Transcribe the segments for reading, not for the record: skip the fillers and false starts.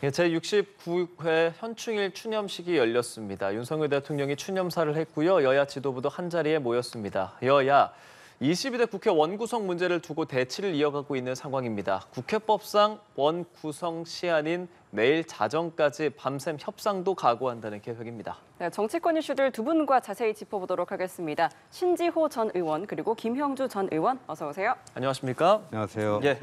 예, 제69회 현충일 추념식이 열렸습니다. 윤석열 대통령이 추념사를 했고요. 여야 지도부도 한자리에 모였습니다. 여야 22대 국회 원구성 문제를 두고 대치를 이어가고 있는 상황입니다. 국회법상 원구성 시한인 내일 자정까지 밤샘 협상도 각오한다는 계획입니다. 네, 정치권 이슈들 두 분과 자세히 짚어보도록 하겠습니다. 신지호 전 의원 그리고 김형주 전 의원 어서 오세요. 안녕하십니까? 안녕하세요. 예.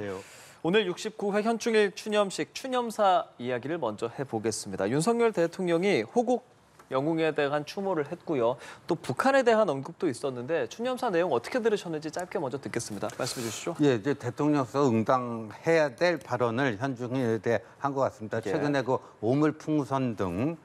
오늘 69회 현충일 추념식 추념사 이야기를 먼저 해보겠습니다. 윤석열 대통령이 호국 영웅에 대한 추모를 했고요. 또 북한에 대한 언급도 있었는데 추념사 내용 어떻게 들으셨는지 짧게 먼저 듣겠습니다. 말씀해 주시죠. 예, 이제 대통령서 응당해야 될 발언을 현충일에 한 것 같습니다. 최근에 그 오물풍선 등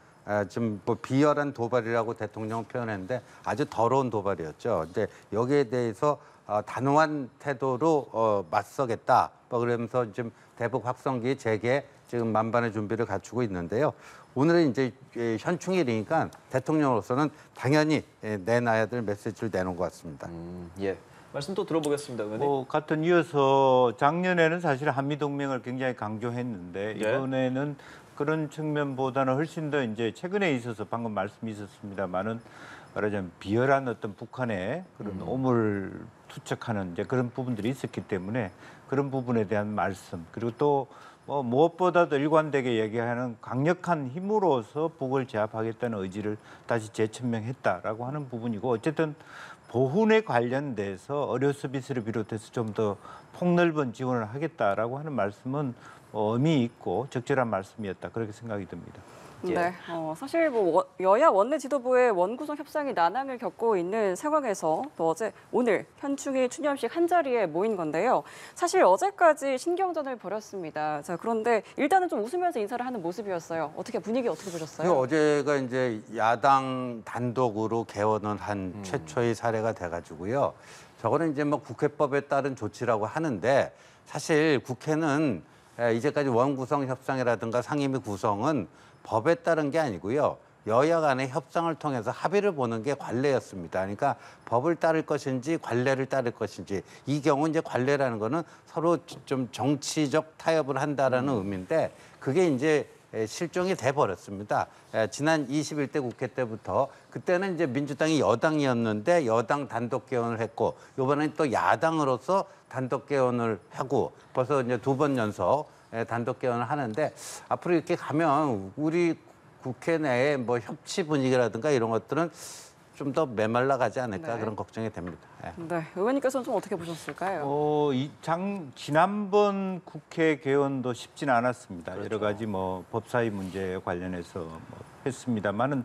좀 뭐 비열한 도발이라고 대통령 표현했는데 아주 더러운 도발이었죠. 근데 여기에 대해서 단호한 태도로 맞서겠다. 그러면서 지금 대북 확성기 재개 지금 만반의 준비를 갖추고 있는데요. 오늘은 이제 현충일이니까 대통령으로서는 당연히 내놔야 될 메시지를 내놓은 것 같습니다. 예. 말씀 또 들어보겠습니다, 의원님. 같은 이어서 작년에는 사실 한미동맹을 굉장히 강조했는데 이번에는 그런 측면보다는 훨씬 더 이제 최근에 있어서 방금 말씀이 있었습니다만은 말하자면 비열한 어떤 북한의 그런 오물 투척하는 이제 그런 부분들이 있었기 때문에 그런 부분에 대한 말씀 그리고 또 무엇보다도 일관되게 얘기하는 강력한 힘으로서 북을 제압하겠다는 의지를 다시 재천명했다라고 하는 부분이고 어쨌든 보훈에 관련돼서 의료 서비스를 비롯해서 좀 더 폭넓은 지원을 하겠다라고 하는 말씀은 의미 있고 적절한 말씀이었다 그렇게 생각이 듭니다. 네, 사실 여야 원내 지도부의 원구성 협상이 난항을 겪고 있는 상황에서 또 오늘 현충일 추념식 한 자리에 모인 건데요. 사실 어제까지 신경전을 벌였습니다. 자, 그런데 일단은 좀 웃으면서 인사를 하는 모습이었어요. 분위기 어떻게 보셨어요? 어제가 이제 야당 단독으로 개원을 한 최초의 사례가 돼가지고요. 저거는 이제 뭐 국회법에 따른 조치라고 하는데 사실 국회는 이제까지 원구성 협상이라든가 상임위 구성은 법에 따른 게 아니고요. 여야 간의 협상을 통해서 합의를 보는 게 관례였습니다. 그러니까 법을 따를 것인지 관례를 따를 것인지 이 경우 이제 관례라는 거는 서로 좀 정치적 타협을 한다라는 의미인데 그게 이제 실종이 돼 버렸습니다. 지난 21대 국회 때부터 그때는 이제 민주당이 여당이었는데 여당 단독 개헌을 했고 이번엔 또 야당으로서 단독 개헌을 하고 벌써 이제 두 번 연속 단독 개헌을 하는데 앞으로 이렇게 가면 우리 국회 내에 뭐 협치 분위기라든가 이런 것들은 좀 더 메말라가지 않을까 그런 걱정이 됩니다. 네, 의원님께서는 좀 어떻게 보셨을까요? 지난번 국회 개원도 쉽지는 않았습니다. 그렇죠. 여러 가지 법사위 문제 관련해서 했습니다만은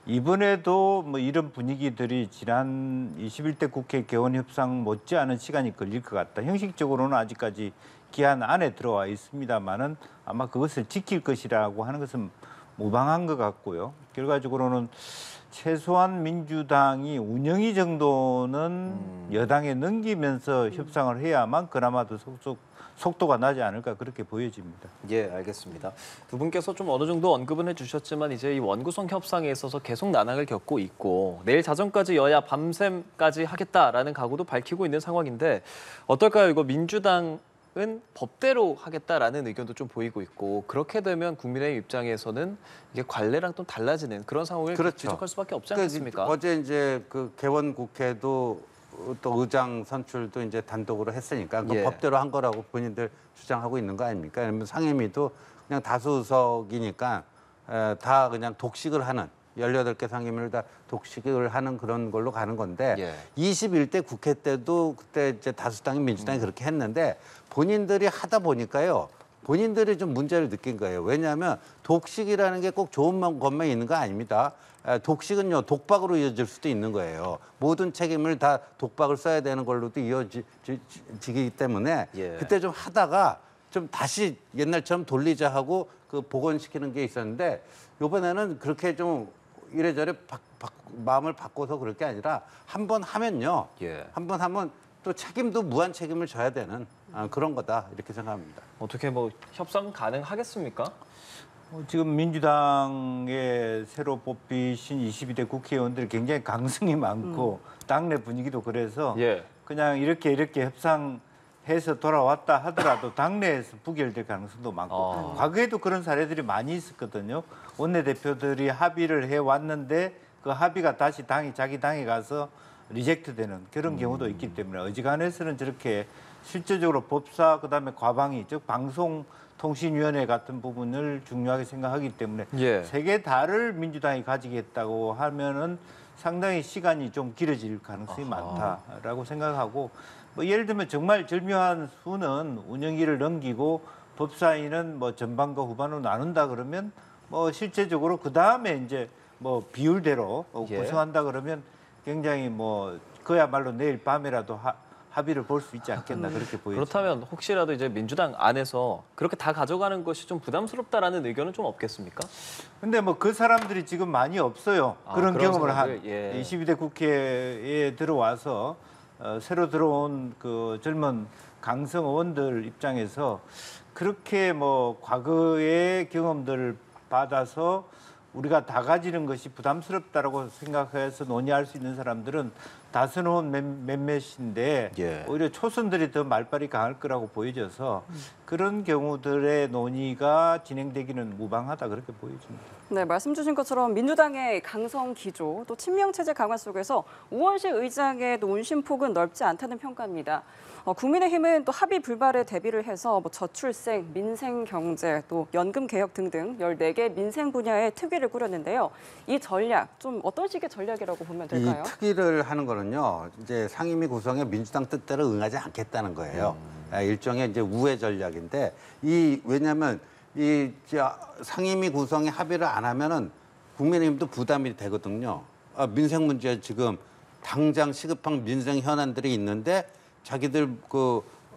이번에도 이런 분위기들이 지난 21대 국회 개원 협상 못지않은 시간이 걸릴 것 같다. 형식적으로는 아직까지 기한 안에 들어와 있습니다만은 아마 그것을 지킬 것이라고 하는 것은 무방한 것 같고요. 결과적으로는 최소한 민주당이 운영위 정도는 여당에 넘기면서 협상을 해야만 그나마도 속도가 나지 않을까 그렇게 보여집니다. 예, 알겠습니다. 두 분께서 좀 어느 정도 언급은 해주셨지만 이제 이 원구성 협상에 있어서 계속 난항을 겪고 있고 내일 자정까지 여야 밤샘까지 하겠다라는 각오도 밝히고 있는 상황인데 어떨까요? 이거 민주당은 법대로 하겠다라는 의견도 좀 보이고 있고 그렇게 되면 국민의힘 입장에서는 이게 관례랑 좀 달라지는 그런 상황을 지적할 수밖에 없지 않겠습니까? 어제 이제 그 개원 국회도 또 의장 선출도 이제 단독으로 했으니까 그 법대로 한 거라고 본인들 주장하고 있는 거 아닙니까? 그러면 상임위도 그냥 다수 의석이니까 다 그냥 독식을 하는 18개 상임위를 다 독식을 하는 그런 걸로 가는 건데 21대 국회 때도 그때 이제 다수당이 민주당이 그렇게 했는데 본인들이 하다 보니까요. 본인들이 좀 문제를 느낀 거예요. 왜냐하면 독식이라는 게 꼭 좋은 것만 있는 거 아닙니다. 독식은요, 독박으로 이어질 수도 있는 거예요. 모든 책임을 다 독박을 써야 되는 걸로도 이어지기 때문에 그때 좀 하다가 좀 다시 옛날처럼 돌리자 하고 그 복원시키는 게 있었는데 이번에는 그렇게 좀 이래저래 마음을 바꿔서 그럴 게 아니라 한 번 하면요. 한 번 하면 또 책임도 무한 책임을 져야 되는 그런 거다 이렇게 생각합니다. 어떻게 협상 가능하겠습니까? 지금 민주당의 새로 뽑히신 22대 국회의원들이 굉장히 강성이 많고 당내 분위기도 그래서 그냥 이렇게 협상 해서 돌아왔다 하더라도 당내에서 부결될 가능성도 많고 과거에도 그런 사례들이 많이 있었거든요. 원내대표들이 합의를 해왔는데 그 합의가 다시 자기 당에 가서 리젝트되는 그런 경우도 있기 때문에 어지간해서는 저렇게 실제적으로 법사 그다음에 과방위 즉 방송통신위원회 같은 부분을 중요하게 생각하기 때문에 예. 세 개 다를 민주당이 가지겠다고 하면은 상당히 시간이 좀 길어질 가능성이 많다라고 생각하고 뭐 예를 들면 정말 절묘한 수는 운영기를 넘기고 법사위는 뭐 전반과 후반으로 나눈다 그러면 뭐 실제적으로 그 다음에 이제 뭐 비율대로 예. 구성한다 그러면 굉장히 뭐 그야말로 내일 밤에라도 합의를 볼 수 있지 않겠나 그렇게 보여집니다. 그렇다면 혹시라도 이제 민주당 안에서 그렇게 다 가져가는 것이 좀 부담스럽다라는 의견은 좀 없겠습니까? 근데 뭐 그 사람들이 지금 많이 없어요. 그런 그런 경험을 한 사람들? 예. 22대 국회에 들어와서 새로 들어온 그 젊은 강성 의원들 입장에서 그렇게 뭐 과거의 경험들을 받아서 우리가 다 가지는 것이 부담스럽다라고 생각해서 논의할 수 있는 사람들은 다스놓은 몇몇인데 예. 오히려 초선들이 더 말발이 강할 거라고 보여져서 그런 경우들의 논의가 진행되기는 무방하다 그렇게 보여집니다. 네, 말씀 주신 것처럼 민주당의 강성 기조 또 친명 체제 강화 속에서 우원식 의장의 논심폭은 넓지 않다는 평가입니다. 국민의힘은 또 합의 불발에 대비를 해서 뭐 저출생, 민생 경제, 또 연금 개혁 등등 14개 민생 분야의 특위를 꾸렸는데요. 이 전략 좀 어떤 식의 전략이라고 보면 될까요? 이 특위를 하는 거는요, 이제 상임위 구성에 민주당 뜻대로 응하지 않겠다는 거예요. 일종의 이제 우회 전략인데 왜냐하면 상임위 구성에 합의를 안 하면은 국민의힘도 부담이 되거든요. 민생 문제 지금 당장 시급한 민생 현안들이 있는데 자기들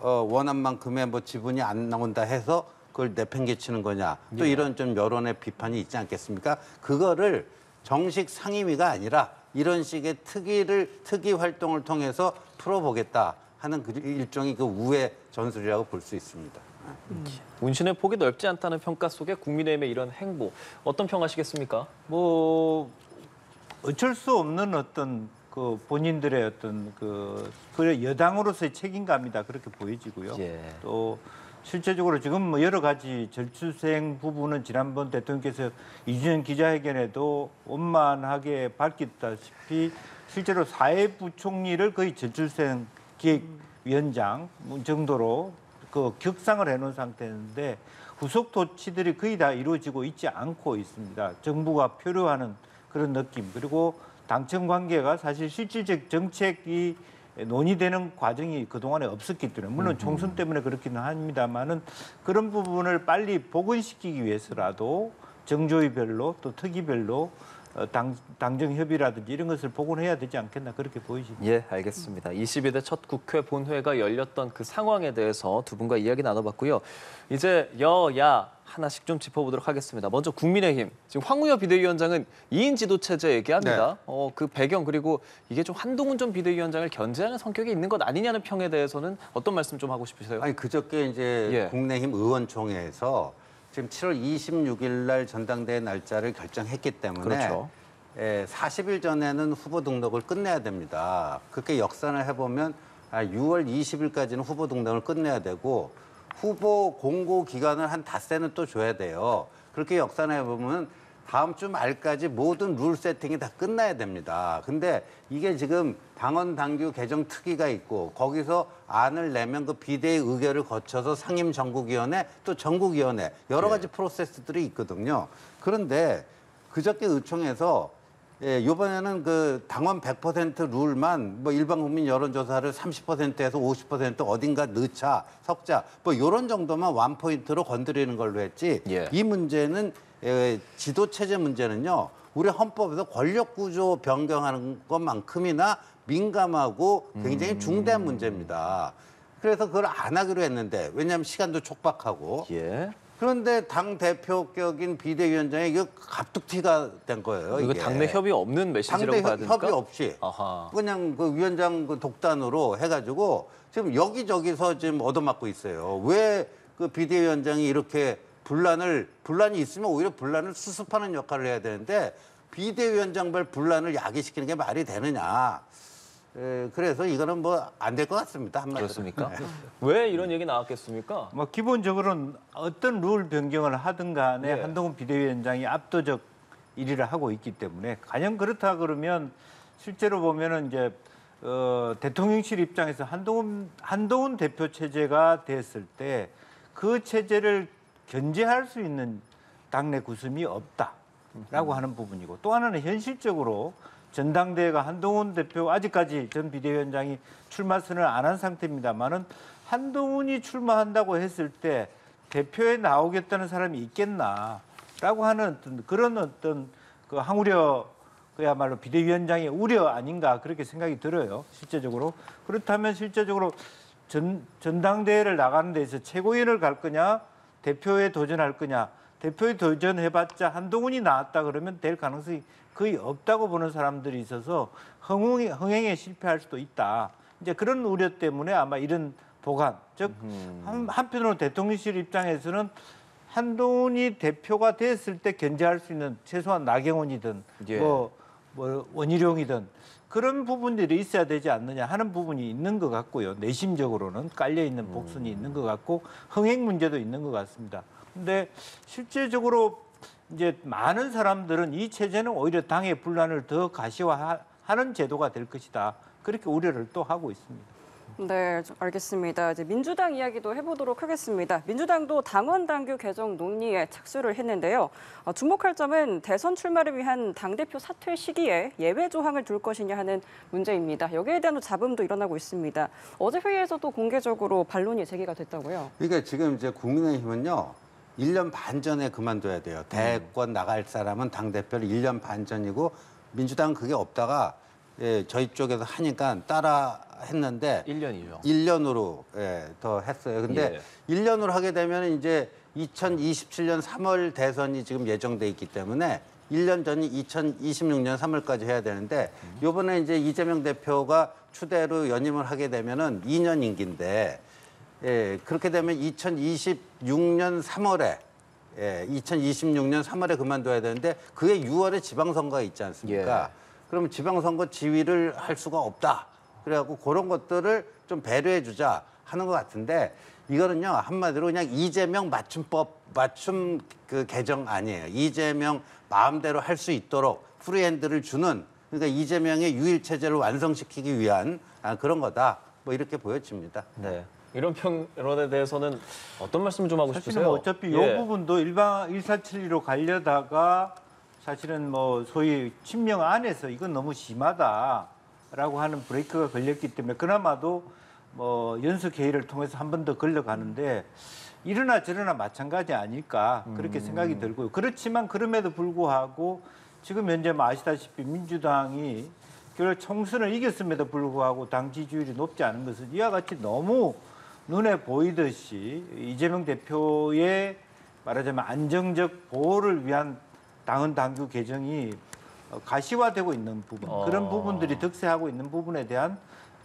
원한 만큼의 뭐 지분이 안 나온다 해서 그걸 내팽개치는 거냐. 또 이런 좀 여론의 비판이 있지 않겠습니까? 그거를 정식 상임위가 아니라 이런 식의 특위 활동을 통해서 풀어보겠다 하는 일종의 그 우회 전술이라고 볼 수 있습니다. 운신의 폭이 넓지 않다는 평가 속에 국민의힘의 이런 행보 어떤 평하시겠습니까? 뭐 어쩔 수 없는 어떤 그 본인들의 어떤 그 여당으로서의 책임감이다 그렇게 보여지고요. 예. 또 실제적으로 지금 뭐 여러 가지 절출생 부분은 지난번 대통령께서 이준영 기자회견에도 원만하게 밝혔다시피 실제로 사회부총리를 거의 절출생 기획위원장 정도로 그 격상을 해놓은 상태인데 후속 조치들이 거의 다 이루어지고 있지 않고 있습니다. 정부가 표류하는 그런 느낌 그리고 당청 관계가 사실 실질적 정책이 논의되는 과정이 그동안에 없었기 때문에 물론 총선 때문에 그렇기는 합니다만은 그런 부분을 빨리 복원시키기 위해서라도 정조위별로 또 특위별로 당정 협의라든지 이런 것을 복원해야 되지 않겠나 그렇게 보이십니다. 예, 알겠습니다. 22대 첫 국회 본회가 열렸던 그 상황에 대해서 두 분과 이야기 나눠봤고요. 이제 여야 하나씩 좀 짚어보도록 하겠습니다. 먼저 국민의힘, 지금 황우여 비대위원장은 2인 지도 체제 얘기합니다. 그 배경 그리고 이게 좀 한동훈 전 비대위원장을 견제하는 성격이 있는 것 아니냐는 평에 대해서는 어떤 말씀 좀 하고 싶으세요? 아니 그저께 이제 국민의힘 의원총회에서 지금 7월 26일 날 전당대회 날짜를 결정했기 때문에 그렇죠. 40일 전에는 후보 등록을 끝내야 됩니다. 그렇게 역산을 해보면 6월 20일까지는 후보 등록을 끝내야 되고 후보 공고 기간을 한 닷새는 또 줘야 돼요. 그렇게 역산해보면 다음 주 말까지 모든 룰 세팅이 다 끝나야 됩니다. 근데 이게 지금 당원 당규 개정 특위가 있고 거기서 안을 내면 그 비대위 의결을 거쳐서 상임 전국위원회 또 전국위원회 여러 가지 프로세스들이 있거든요. 그런데 그저께 의총에서 이번에는 그 당원 100% 룰만 뭐 일반 국민 여론조사를 30%에서 50% 어딘가 넣자, 섞자 뭐 이런 정도만 원포인트로 건드리는 걸로 했지 이 문제는 지도 체제 문제는요. 우리 헌법에서 권력 구조 변경하는 것만큼이나 민감하고 굉장히 중대한 문제입니다. 그래서 그걸 안 하기로 했는데 왜냐하면 시간도 촉박하고 그런데 당 대표격인 비대위원장이 이거 갑툭튀가 된 거예요. 이거 이게. 당내 협의 없는 메시지라고 봐야 됩니까? 협의 없이 아하. 그냥 그 위원장 그 독단으로 해가지고 지금 여기저기서 지금 얻어맞고 있어요. 왜 그 비대위원장이 이렇게 분란이 있으면 오히려 분란을 수습하는 역할을 해야 되는데 비대위원장별 분란을 야기시키는 게 말이 되느냐. 그래서 이거는 뭐 안 될 것 같습니다. 한마디로. 그렇습니까? 왜 이런 얘기 나왔겠습니까? 뭐 기본적으로는 어떤 룰 변경을 하든 간에 예. 한동훈 비대위원장이 압도적 1위를 하고 있기 때문에 가령 그렇다 그러면 실제로 보면은 이제 대통령실 입장에서 한동훈 대표 체제가 됐을 때 그 체제를 견제할 수 있는 당내 구심이 없다라고 하는 부분이고 또 하나는 현실적으로 전당대회가 한동훈 대표 아직까지 전 비대위원장이 출마 선언을 안 한 상태입니다만은 한동훈이 출마한다고 했을 때 대표에 나오겠다는 사람이 있겠나라고 하는 그런 어떤 그 항우려 그야말로 비대위원장의 우려 아닌가 그렇게 생각이 들어요. 실제적으로 그렇다면 실제적으로 전당대회를 나가는 데서 최고위원을 갈 거냐 대표에 도전할 거냐 대표에 도전해봤자 한동훈이 나왔다 그러면 될 가능성이 거의 없다고 보는 사람들이 있어서 흥행에 실패할 수도 있다. 이제 그런 우려 때문에 아마 이런 보관, 즉 한편으로 대통령실 입장에서는 한동훈이 대표가 됐을 때 견제할 수 있는 최소한 나경원이든 예. 뭐 원희룡이든 그런 부분들이 있어야 되지 않느냐 하는 부분이 있는 것 같고요. 내심적으로는 깔려 있는 복선이 있는 것 같고 흥행 문제도 있는 것 같습니다. 근데 실제적으로 이제 많은 사람들은 이 체제는 오히려 당의 분란을 더 가시화하는 제도가 될 것이다. 그렇게 우려를 또 하고 있습니다. 네, 알겠습니다. 이제 민주당 이야기도 해보도록 하겠습니다. 민주당도 당원 당규 개정 논의에 착수를 했는데요. 주목할 점은 대선 출마를 위한 당대표 사퇴 시기에 예외 조항을 둘 것이냐 하는 문제입니다. 여기에 대한 잡음도 일어나고 있습니다. 어제 회의에서도 공개적으로 반론이 제기가 됐다고요. 그러니까 지금 이제 국민의힘은요. 1년 반 전에 그만둬야 돼요. 대권 나갈 사람은 당대표를 1년 반 전이고 민주당은 그게 없다가 저희 쪽에서 하니까 따라 했는데 1년이죠. 1년으로 더 했어요. 근데 1년으로 하게 되면 이제 2027년 3월 대선이 지금 예정돼 있기 때문에 1년 전이 2026년 3월까지 해야 되는데 요번에 이제 이재명 대표가 추대로 연임을 하게 되면은 2년 임기인데 그렇게 되면 2026년 3월에 2026년 3월에 그만둬야 되는데 그게 6월에 지방선거가 있지 않습니까? 그러면 지방선거 지휘를 할 수가 없다. 그래갖고 그런 것들을 좀 배려해 주자 하는 것 같은데 이거는요 한마디로 그냥 이재명 맞춤 그 개정 아니에요. 이재명 마음대로 할 수 있도록 프리핸드를 주는 그러니까 이재명의 유일 체제를 완성시키기 위한 그런 거다. 뭐 이렇게 보여집니다. 네. 이런 평론에 대해서는 어떤 말씀 좀 하고 사실은 싶으세요? 뭐 어차피 이 부분도 1472로 가려다가 사실은 뭐 소위 친명 안에서 이건 너무 심하다라고 하는 브레이크가 걸렸기 때문에 그나마도 뭐 연석 회의를 통해서 한 번 더 걸러가는데 이러나 저러나 마찬가지 아닐까 그렇게 생각이 들고요. 그렇지만 그럼에도 불구하고 지금 현재 뭐 아시다시피 민주당이 결국 총선을 이겼음에도 불구하고 당 지지율이 높지 않은 것은 이와 같이 너무 눈에 보이듯이 이재명 대표의 말하자면 안정적 보호를 위한 당헌 당규 개정이 가시화되고 있는 부분 그런 부분들이 득세하고 있는 부분에 대한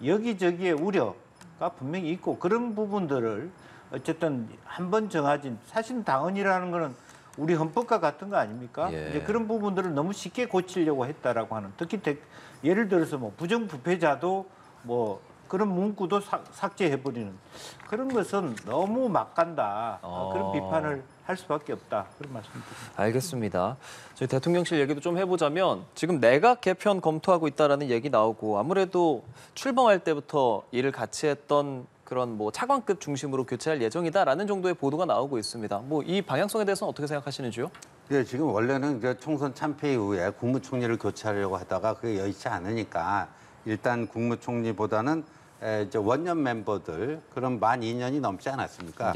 여기저기의 우려가 분명히 있고 그런 부분들을 어쨌든 한번 정해진 사실 당헌이라는 거는 우리 헌법과 같은 거 아닙니까? 이제 그런 부분들을 너무 쉽게 고치려고 했다라고 하는 특히 예를 들어서 뭐 부정부패자도 뭐 그런 문구도 삭제해버리는 그런 것은 너무 막 간다. 그런 비판을 할 수밖에 없다. 그런 말씀입니다. 알겠습니다. 저희 대통령실 얘기도 좀 해보자면 지금 내각 개편 검토하고 있다라는 얘기 나오고 아무래도 출범할 때부터 일을 같이 했던 그런 뭐 차관급 중심으로 교체할 예정이다라는 정도의 보도가 나오고 있습니다. 뭐 이 방향성에 대해서는 어떻게 생각하시는지요? 네, 지금 원래는 이제 총선 참패 이후에 국무총리를 교체하려고 하다가 그게 여의치 않으니까 일단 국무총리보다는 이제 원년 멤버들 그럼 만 2년이 넘지 않았습니까?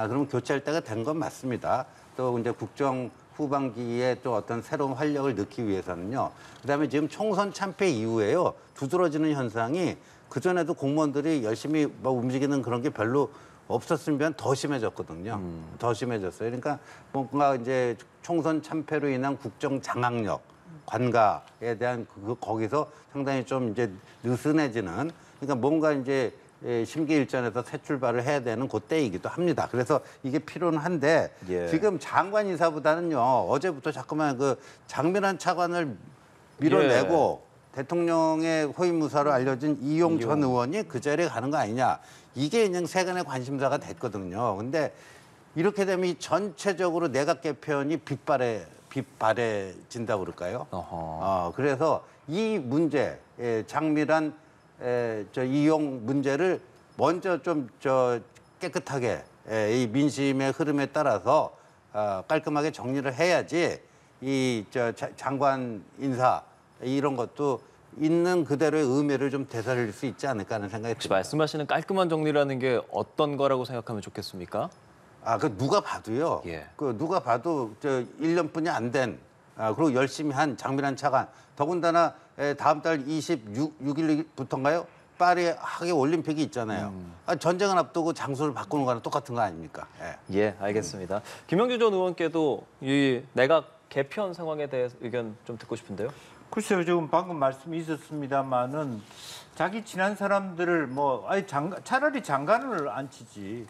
그럼 교체할 때가 된 건 맞습니다. 또 이제 국정 후반기에 또 어떤 새로운 활력을 넣기 위해서는요. 그다음에 지금 총선 참패 이후에요 두드러지는 현상이 그 전에도 공무원들이 열심히 막 움직이는 그런 게 별로 없었으면 더 심해졌거든요. 더 심해졌어요. 그러니까 뭔가 이제 총선 참패로 인한 국정 장악력, 관가에 대한 거기서 상당히 좀 이제 느슨해지는. 그러니까 뭔가 이제 심기일전에서 새 출발을 해야 되는 그때이기도 합니다. 그래서 이게 필요는 한데 지금 장관 인사보다는요 어제부터 자꾸만 그 장면한 차관을 밀어내고 대통령의 호위무사로 알려진 이용 전 의원이 그 자리에 가는 거 아니냐. 이게 그냥 세간의 관심사가 됐거든요. 근데 이렇게 되면 이 전체적으로 내각 개편이 빗바래진다고 그럴까요? 그래서 이 문제, 장미란 이용 문제를 먼저 좀 깨끗하게 이 민심의 흐름에 따라서 깔끔하게 정리를 해야지 이 장관 인사 이런 것도 있는 그대로의 의미를 좀 되살릴 수 있지 않을까 하는 생각이 혹시 듭니다. 말씀하시는 깔끔한 정리라는 게 어떤 거라고 생각하면 좋겠습니까? 그 누가 봐도요. 예. 그 누가 봐도 1년뿐이 안 된, 그리고 열심히 한 장미란 차관. 더군다나 다음 달 26일부터인가요? 파리 하계 올림픽이 있잖아요. 전쟁을 앞두고 장소를 바꾸는 거랑 똑같은 거 아닙니까? 예, 알겠습니다. 김영주 전 의원께도 이 내각 개편 상황에 대해서 의견 좀 듣고 싶은데요. 글쎄요, 지금 방금 말씀이 있었습니다만은 자기 친한 사람들을 차라리 장관을 앉히지.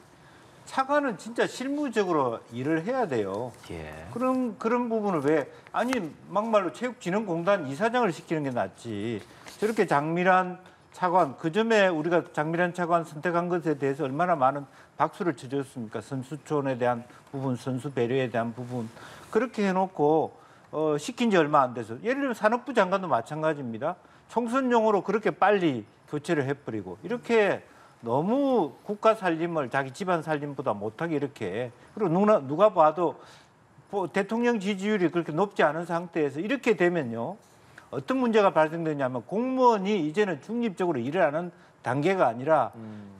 차관은 진짜 실무적으로 일을 해야 돼요. 예. 그런 부분을 막말로 체육진흥공단 이사장을 시키는 게 낫지. 저렇게 장미란 차관, 그 점에 우리가 장미란 차관 선택한 것에 대해서 얼마나 많은 박수를 쳐줬습니까? 선수촌에 대한 부분, 선수 배려에 대한 부분. 그렇게 해놓고 시킨 지 얼마 안 돼서. 예를 들면 산업부 장관도 마찬가지입니다. 총선용으로 그렇게 빨리 교체를 해버리고. 이렇게 너무 국가 살림을 자기 집안 살림보다 못하게 이렇게. 그리고 누가 봐도 대통령 지지율이 그렇게 높지 않은 상태에서 이렇게 되면요. 어떤 문제가 발생되냐면 공무원이 이제는 중립적으로 일을 하는 단계가 아니라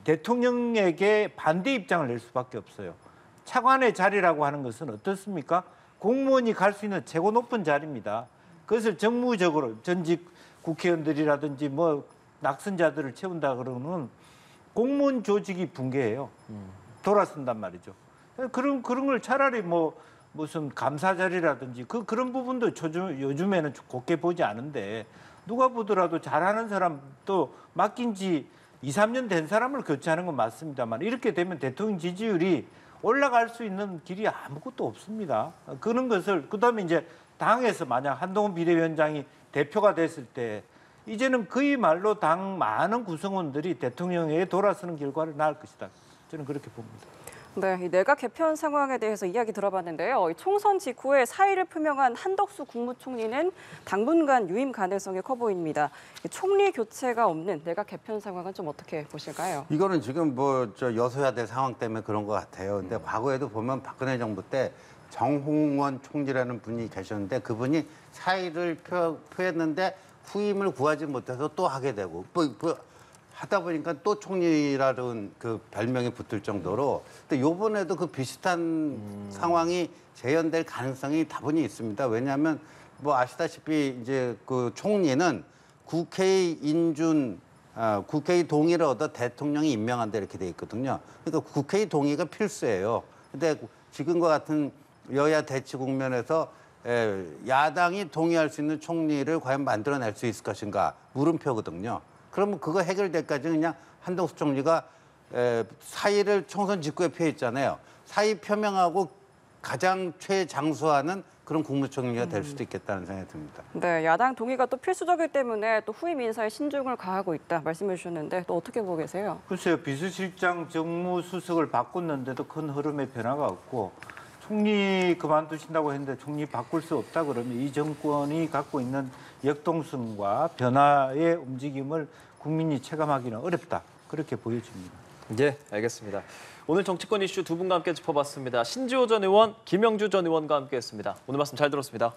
대통령에게 반대 입장을 낼 수밖에 없어요. 차관의 자리라고 하는 것은 어떻습니까? 공무원이 갈 수 있는 최고 높은 자리입니다. 그것을 정무적으로 전직 국회의원들이라든지 낙선자들을 채운다 그러면 공무원 조직이 붕괴해요. 돌아선단 말이죠. 그런 걸 차라리 무슨 감사 자리라든지 그런 부분도 요즘에는 곱게 보지 않은데 누가 보더라도 잘하는 사람 또 맡긴 지 2, 3년 된 사람을 교체하는 건 맞습니다만 이렇게 되면 대통령 지지율이 올라갈 수 있는 길이 아무것도 없습니다. 그런 것을 그다음에 이제 당에서 만약 한동훈 비대위원장이 대표가 됐을 때 이제는 그야말로 당 많은 구성원들이 대통령에게 돌아서는 결과를 낳을 것이다. 저는 그렇게 봅니다. 네, 이 내각 개편 상황에 대해서 이야기 들어봤는데요. 이 총선 직후에 사의를 표명한 한덕수 국무총리는 당분간 유임 가능성이 커 보입니다. 이 총리 교체가 없는 내각 개편 상황은 좀 어떻게 보실까요? 이거는 지금 여소야대 상황 때문에 그런 것 같아요. 근데 과거에도 보면 박근혜 정부 때 정홍원 총리라는 분이 계셨는데 그분이 사의를 표했는데 후임을 구하지 못해서 또 하게 되고 하다 보니까 또 총리라는 그 별명이 붙을 정도로 근데 이번에도 그 비슷한 상황이 재현될 가능성이 다분히 있습니다. 왜냐하면 아시다시피 이제 그 총리는 국회의 국회의 동의를 얻어 대통령이 임명한다 이렇게 돼 있거든요. 그러니까 국회의 동의가 필수예요. 근데 지금과 같은 여야 대치 국면에서 야당이 동의할 수 있는 총리를 과연 만들어낼 수 있을 것인가 물음표거든요. 그러면 그거 해결될 때까지 그냥 한덕수 총리가 사의를 총선 직후에 표했잖아요. 사의 표명하고 가장 최장수하는 그런 국무총리가 될 수도 있겠다는 생각이 듭니다. 네, 야당 동의가 또 필수적이기 때문에 또 후임 인사에 신중을 가하고 있다 말씀해 주셨는데 또 어떻게 보고 계세요? 글쎄요. 비서실장 정무수석을 바꿨는데도 큰 흐름의 변화가 없고 총리 그만두신다고 했는데 총리 바꿀 수 없다 그러면 이 정권이 갖고 있는 역동성과 변화의 움직임을 국민이 체감하기는 어렵다. 그렇게 보여집니다. 예, 알겠습니다. 오늘 정치권 이슈 두 분과 함께 짚어봤습니다. 신지호 전 의원, 김영주 전 의원과 함께했습니다. 오늘 말씀 잘 들었습니다.